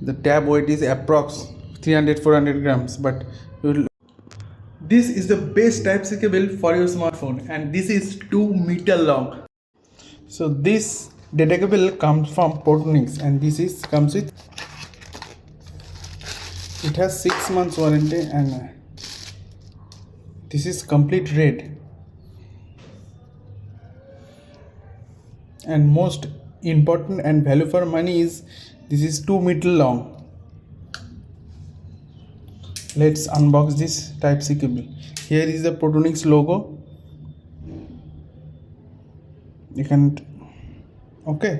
The tab weight is approx 300-400 grams, but this is the best Type-C cable for your smartphone, and this is 2 meter long. So this data cable comes from Portonix, and this comes with, it has 6 months warranty, and this is complete red. And most important and value for money is this is 2 meter long. Let's unbox this Type-C cable. Here is the Portonix logo. You can, okay,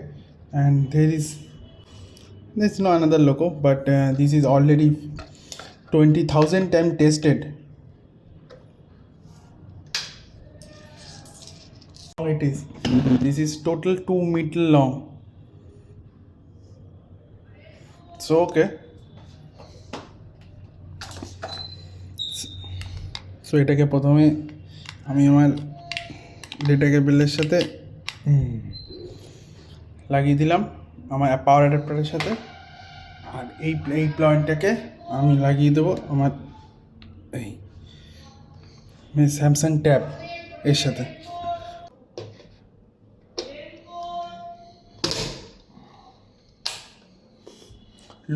and there's no another logo, but this is already 20,000 times tested. It is, this is total 2 meter long. So okay, so এটাকে প্রথমে আমি আমার data কেবলের সাথে লাগিয়ে দিলাম আমার পাওয়ার অ্যাডাপ্টারের সাথে, আর এই পয়েন্টটাকে আমি লাগিয়ে দেবো আমার এই স্যামসাং ট্যাব এর সাথে।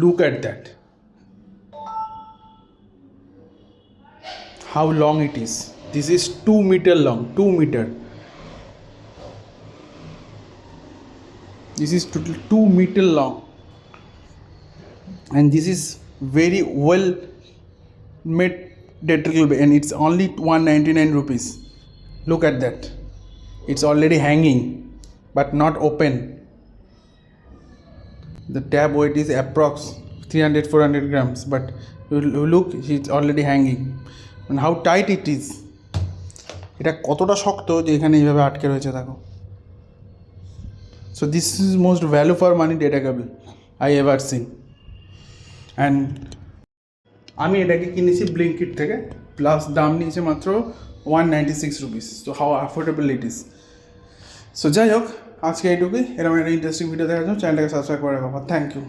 Look at that, how long it is. This is 2 meter long, 2 meter. This is 2 meter long, and this is very well made data cable, and it's only 199 rupees. Look at that, it's already hanging but not open. The tab weight is approx 300-400 grams, but look, it's already hanging. And how tight it is. এটা কতটা শক্ত যে এখানে এইভাবে আটকে রয়েছে দেখো। So this is most value for money data cable I ever seen. And আমি এটাকে কিনেছি ব্লিঙ্কিট থেকে, প্লাস দাম নিয়েছে মাত্র 196 rupees. So how affordable it is. So যাই হোক, আজকে এইটুকুই। এরকম একটা ইন্টারেস্টিং ভিডিও দেখার জন্য চ্যানেলটাকে সাবস্ক্রাইব করে রাখো। Thank you.